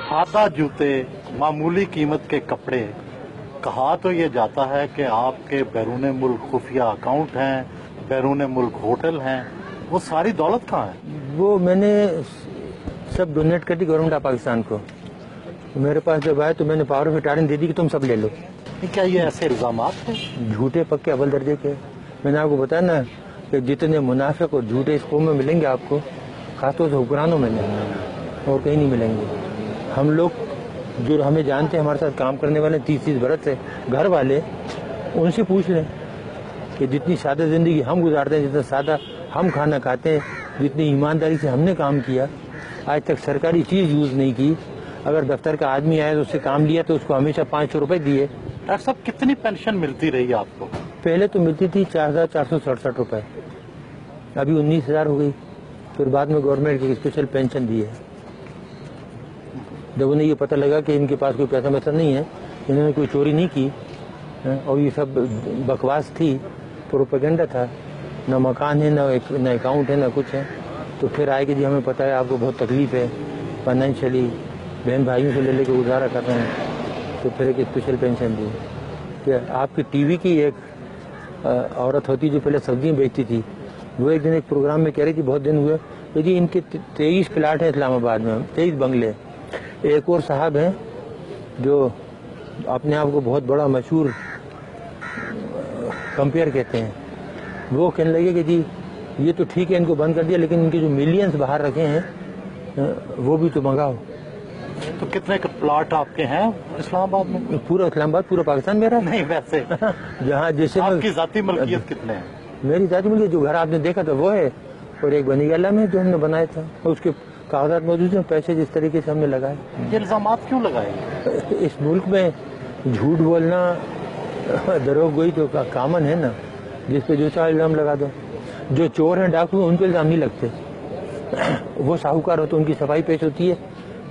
आधा जूते, मामूली कीमत के कपड़े, कहा तो ये जाता है कि आपके बैरून मुल्क खुफिया अकाउंट हैं, बैरून मुल्क होटल हैं, वो सारी दौलत कहाँ है? वो मैंने सब डोनेट कर दी गवर्नमेंट ऑफ पाकिस्तान को। मेरे पास जब आए तो मैंने पावर ऑफ अटॉर्नी दे दी कि तुम सब ले लो। क्या ये ऐसे इल्जाम हैं? झूठे पक्के अव्वल दर्जे के। मैंने आपको बताया ना कि जितने मुनाफिक और झूठे इस कौम में मिलेंगे आपको, खासतौर से हुक्मरानों में नहीं, और कहीं नहीं मिलेंगे। हम लोग जो हमें जानते हैं, हमारे साथ काम करने वाले 30-30 बरस से घर वाले, उनसे पूछ लें कि जितनी सादा जिंदगी हम गुजारते हैं, जितना सादा हम खाना खाते हैं, जितनी ईमानदारी से हमने काम किया, आज तक सरकारी चीज़ यूज़ नहीं की। अगर दफ्तर का आदमी आया तो उससे काम लिया तो उसको हमेशा 500 रुपये दिए। डॉक्टर साहब, कितनी पेंशन मिलती रही आपको? पहले तो मिलती थी 4,467 रुपये, अभी 19,000 हो गई। फिर बाद में गवर्नमेंट की स्पेशल पेंशन दी है। जब उन्हें ये पता लगा कि इनके पास कोई पैसा वैसा नहीं है, इन्होंने कोई चोरी नहीं की और ये सब बकवास थी, प्रोपेगेंडा था, ना मकान है, ना अकाउंट है, ना कुछ है, तो फिर आए कि जी हमें पता है आपको बहुत तकलीफ है फाइनेंशियली, बहन भाइयों से ले लेके गुजारा कर रहे हैं, तो फिर एक स्पेशल पेंशन दी। कि आपकी टीवी की एक औरत होती जो पहले सब्जियाँ बेचती थी, वो एक दिन एक प्रोग्राम में कह रही थी, बहुत दिन हुए, तो जी इनके 23 प्लाट हैं इस्लामाबाद में, 23 बंगले। एक और साहब हैं जो अपने आप को बहुत बड़ा मशहूर कंपेयर कहते हैं, वो कहने लगे कि जी ये तो ठीक है, इनको बंद कर दिया, लेकिन इनके जो मिलियंस बाहर रखे हैं वो भी तो मंगाओ। तो कितने के प्लॉट आपके हैं इस्लामाबाद में? पूरा इस्लामाबाद, पूरा पाकिस्तान मेरा नहीं, वैसे जहाँ जैसे आपकी जाती मलकियत कितने हैं? मेरी जाती मलकियत जो घर आपने देखा था वो है, और एक बनी गला में जो हमने बनाया था, और उसके कागजात मौजूद हैं, पैसे जिस तरीके से हमने लगाए। ये इल्जामात क्यों लगाए? इस मुल्क में झूठ बोलना दरोगोई तो कामन है ना, जिस पे जो चाहे इल्जाम लगा दो। जो चोर हैं, डाकू, उन पे इल्जाम नहीं लगते। वो साहूकार हो तो उनकी सफाई पेश होती है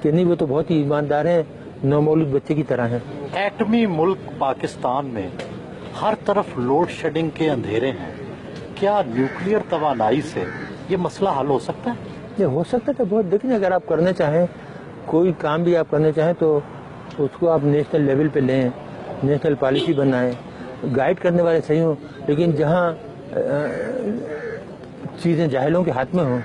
कि नहीं, वो तो बहुत ही ईमानदार हैं, नौमौलूद बच्चे की तरह हैं। एटमी मुल्क पाकिस्तान में हर तरफ लोड शेडिंग के अंधेरे हैं, क्या न्यूक्लियर तवानाई से ये मसला हल हो सकता है? ये हो सकता है बहुत। देखिए, अगर आप करना चाहें, कोई काम भी आप करना चाहें, तो उसको आप नेशनल लेवल पे लें, नेशनल पॉलिसी बनाएं, गाइड करने वाले सही हों, लेकिन जहाँ चीज़ें जाहिलों के हाथ में हों,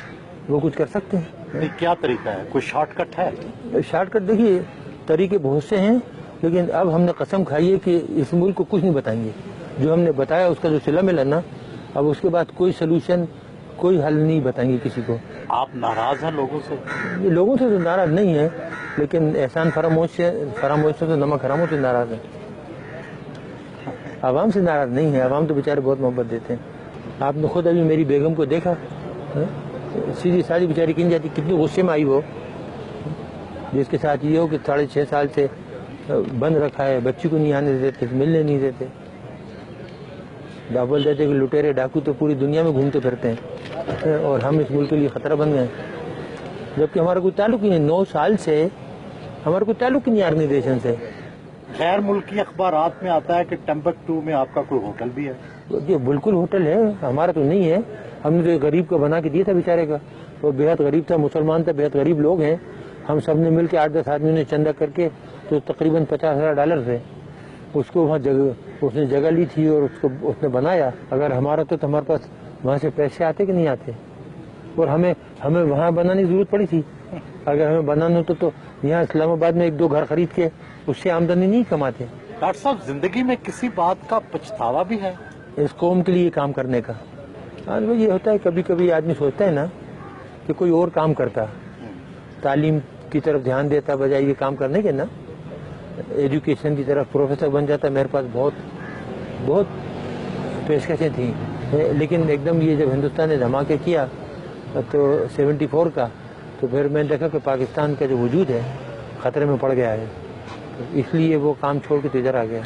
वो कुछ कर सकते हैं। क्या तरीका है? कोई शॉर्टकट है? शॉर्टकट देखिए, तरीके बहुत से हैं, लेकिन अब हमने कसम खाई है कि इस मुल्क को कुछ नहीं बताएंगे। जो हमने बताया उसका जो सिला मिला ना, अब उसके बाद कोई सोल्यूशन, कोई हल नहीं बताएंगे किसी को। आप नाराज हैं लोगों से? लोगों से तो नाराज नहीं है, लेकिन एहसान फरामोश से तो नमक हरामों से नाराज है। आवाम से नाराज नहीं है, आवाम तो बेचारे बहुत मोहब्बत देते हैं। आपने खुद अभी मेरी बेगम को देखा, सीधी सादी बेचारी किन जाती, कितनी गुस्से में आई वो, जिसके साथ ये हो कि 6.5 साल से बंद रखा है, बच्ची को नहीं आने देते, मिलने नहीं देते। बोल देते कि लुटेरे डाकू तो पूरी दुनिया में घूमते फिरते हैं और हम इस मुल्क के लिए खतरा बन गए, जबकि हमारा कोई ताल्लुक ही नहीं। 9 साल से हमारा कोई ताल्लुक ही नहीं ऑर्गेनाइजेशन से। गैर मुल्की अखबारात में आता है कि टम्बकटू में आपका कोई होटल भी है। ये बिल्कुल होटल है, हमारा तो नहीं है। हमने तो गरीब को बना के दिया था बेचारे का, वो बेहद गरीब था, मुसलमान था, बेहद गरीब लोग हैं। हम सब ने मिल के 8-10 आदमियों ने चंदा करके, तो तकरीबन $50,000 थे, उसको वहाँ उसने जगह ली थी और उसको उसने बनाया। अगर हमारा तो हमारे पास वहाँ से पैसे आते कि नहीं आते, और हमें वहाँ बनाने की जरूरत पड़ी थी। अगर हमें बनाना होता तो यहाँ इस्लामाबाद में 1-2 घर खरीद के उससे आमदनी नहीं कमाते। डॉक्टर साहब, जिंदगी में किसी बात का पछतावा भी है? इस कौम के लिए काम करने का। आज वो ये होता है, कभी कभी आदमी सोचता है ना कि कोई और काम करता, तालीम की तरफ ध्यान देता बजाय ये काम करने के ना, एजुकेशन की तरफ प्रोफेसर बन जाता। मेरे पास बहुत पेशकशें थी, लेकिन एकदम ये जब हिंदुस्तान ने धमाके किया तो 74 का, तो फिर मैंने देखा कि पाकिस्तान का जो वजूद है खतरे में पड़ गया है, तो इसलिए वो काम छोड़ के तो इधर आ गया।